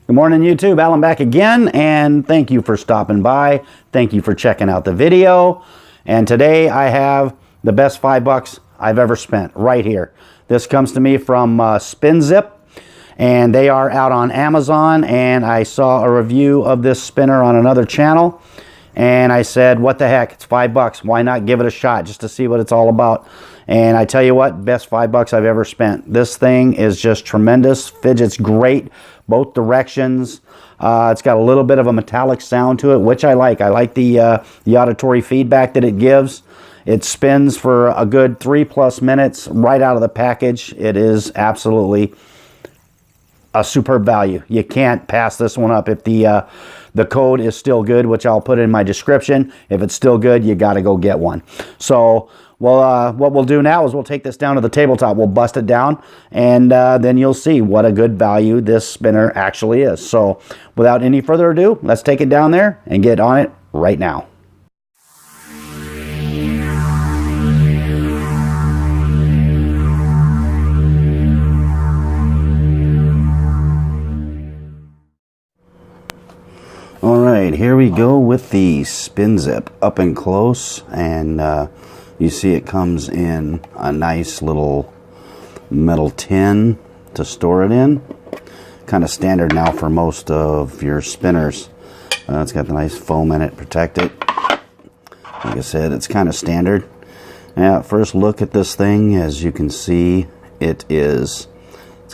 Good morning, YouTube. Alan back again, and thank you for stopping by. Thank you for checking out the video. And today I have the best $5 I've ever spent right here. This comes to me from Spinzyp, and they are out on Amazon, and I saw a review of this spinner on another channel, and I said, what the heck, it's $5. Why not give it a shot just to see what it's all about? And I tell you what, best $5 I've ever spent. This thing is just tremendous. Fidgets great, both directions. It's got a little bit of a metallic sound to it, which I like. I like the auditory feedback that it gives. It spins for a good 3+ minutes right out of the package. It is absolutely a superb value. You can't pass this one up. If the code is still good, which I'll put in my description, if it's still good, you got to go get one. So, well, what we'll do now is we'll take this down to the tabletop. We'll bust it down, and then you'll see what a good value this spinner actually is. So, without any further ado, let's take it down there and get on it right now. Alright, here we go with the Spinzyp up and close, and you see it comes in a nice little metal tin to store it in. Kind of standard now for most of your spinners. It's got the nice foam in it, protect it. Like I said, it's kind of standard. Now, first look at this thing, as you can see, it's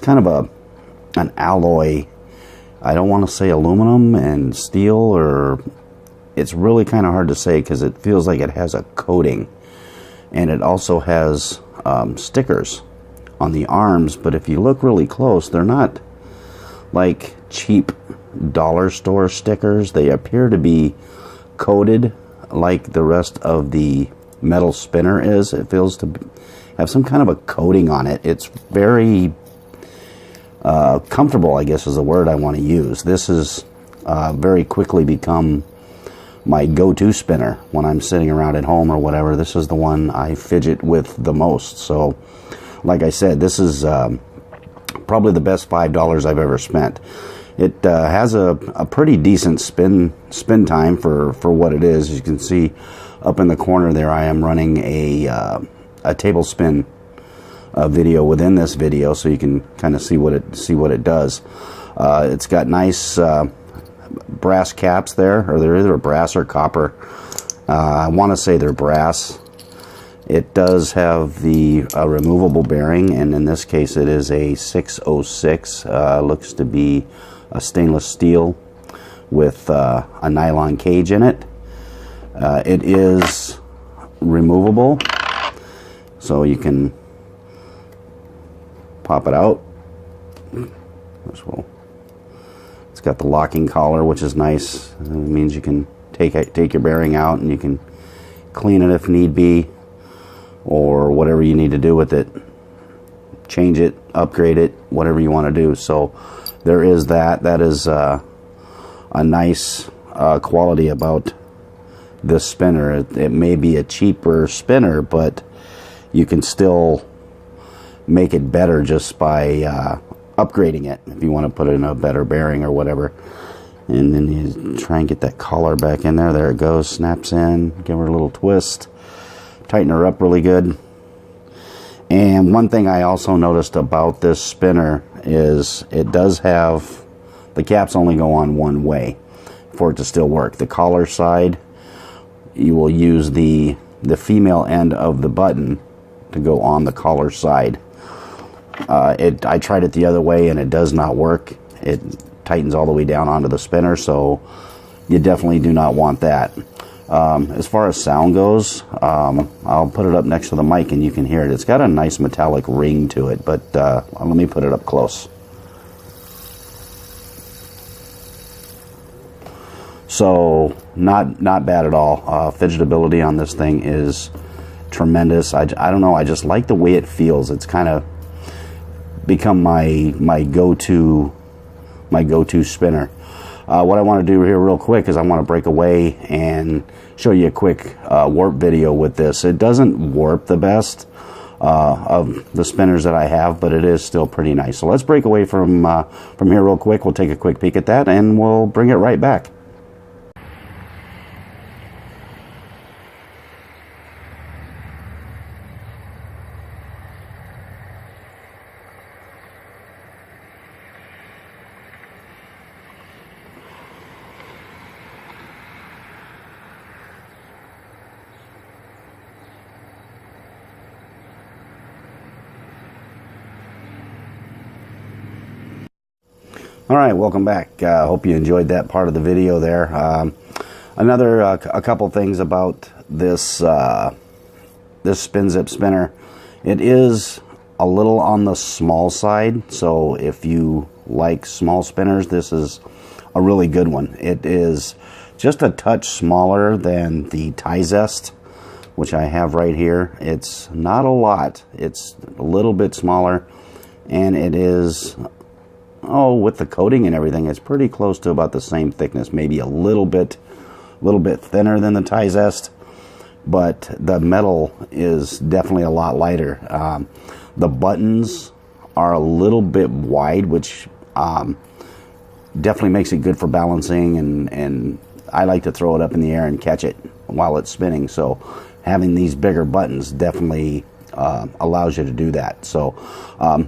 kind of an alloy. I don't want to say aluminum and steel, or it's really kind of hard to say because it feels like it has a coating. And it also has stickers on the arms, but if you look really close, they're not like cheap dollar store stickers. They appear to be coated like the rest of the metal spinner is. It feels to have some kind of a coating on it. It's very comfortable, I guess is the word I want to use. This has very quickly become my go-to spinner when I'm sitting around at home or whatever. This is the one I fidget with the most. So, like I said, this is probably the best $5 I've ever spent. It has a pretty decent spin time for what it is. As you can see up in the corner there, I am running a table spin video within this video, so you can kind of see what it does. It's got nice brass caps there, or they're either brass or copper. I want to say they're brass. It does have the removable bearing, and in this case it is a 606. Looks to be a stainless steel with a nylon cage in it. It is removable, so you can pop it out. It's got the locking collar, which is nice. It means you can take your bearing out and you can clean it if need be, or whatever you need to do with it. Change it, upgrade it, whatever you want to do. So there is that. That is a nice quality about this spinner. It may be a cheaper spinner, but you can still make it better just by upgrading it if you want to put in a better bearing or whatever. And then you try and get that collar back in there. There it goes, snaps in. Give her a little twist, tighten her up really good. And one thing I also noticed about this spinner is it does have the caps only go on one way for it to still work. The collar side, you will use the female end of the button to go on the collar side. I tried it the other way and it does not work. It tightens all the way down onto the spinner, so you definitely do not want that. As far as sound goes, I'll put it up next to the mic and you can hear it. It's got a nice metallic ring to it, but let me put it up close. So not bad at all. Fidgetability on this thing is tremendous. I don't know, I just like the way it feels. It's kind of become my go-to spinner. What I want to do here real quick is I want to break away and show you a quick warp video with this. It doesn't warp the best. of the spinners that I have, but it is still pretty nice. So let's break away from here real quick. We'll take a quick peek at that, and we'll bring it right back. All right, welcome back. Hope you enjoyed that part of the video there. A couple things about this this Spinzyp spinner. It is a little on the small side, so if you like small spinners, this is a really good one. It is just a touch smaller than the Zest, which I have right here. It's not a lot. It's a little bit smaller, and it is, with the coating and everything, it's pretty close to about the same thickness, maybe a little bit thinner than the Zest, but the metal is definitely a lot lighter. The buttons are a little bit wide, which definitely makes it good for balancing, and I like to throw it up in the air and catch it while it's spinning, so having these bigger buttons definitely allows you to do that. So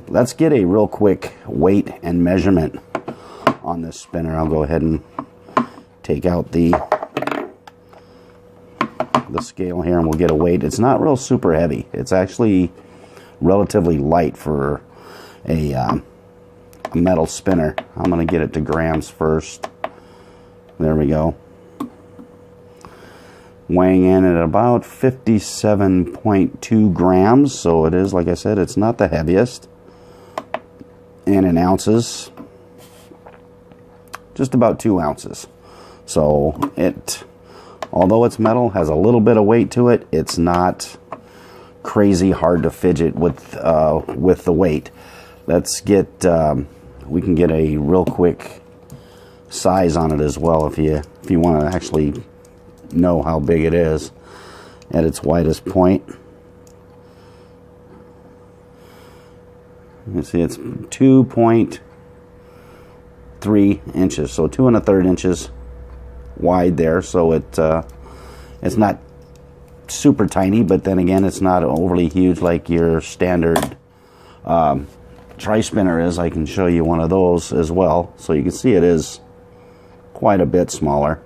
let's get a real quick weight and measurement on this spinner. I'll go ahead and take out the scale here, and we'll get a weight. It's not real super heavy. It's actually relatively light for a metal spinner. I'm going to get it to grams first. There we go. Weighing in at about 57.2 grams, so it is, like I said, it's not the heaviest. And in ounces, just about 2 ounces. So it, although it's metal, has a little bit of weight to it. It's not crazy hard to fidget with the weight. Let's get, we can get a real quick size on it as well if you want to actually know how big it is at its widest point. You see it's 2.3 inches, so 2 1/3 inches wide there. So it's not super tiny, but then again, it's not overly huge like your standard tri-spinner is. I can show you one of those as well, so you can see it is quite a bit smaller.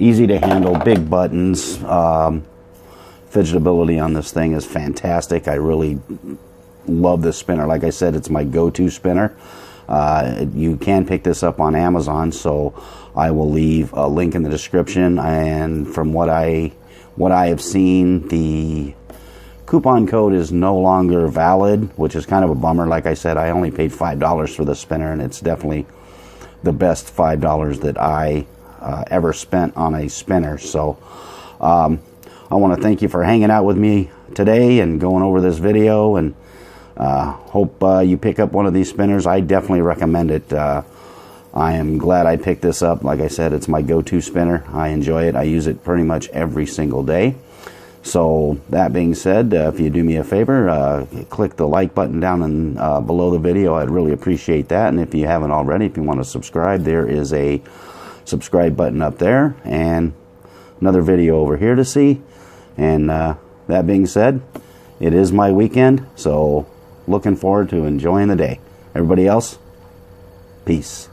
Easy to handle, big buttons. Fidgetability on this thing is fantastic. I really love this spinner. Like I said, it's my go-to spinner. You can pick this up on Amazon, so I will leave a link in the description. And from what I have seen, the coupon code is no longer valid, which is kind of a bummer. Like I said, I only paid $5 for the spinner, and it's definitely the best $5 that I ever spent on a spinner. So I want to thank you for hanging out with me today and going over this video, and hope you pick up one of these spinners. I definitely recommend it. I am glad I picked this up. Like I said, it's my go-to spinner. I enjoy it. I use it pretty much every single day. So that being said, if you do me a favor, click the like button down in, below the video. I'd really appreciate that. And if you haven't already, if you want to subscribe, there is a subscribe button up there and another video over here to see. And that being said, it is my weekend, so looking forward to enjoying the day. Everybody else, peace.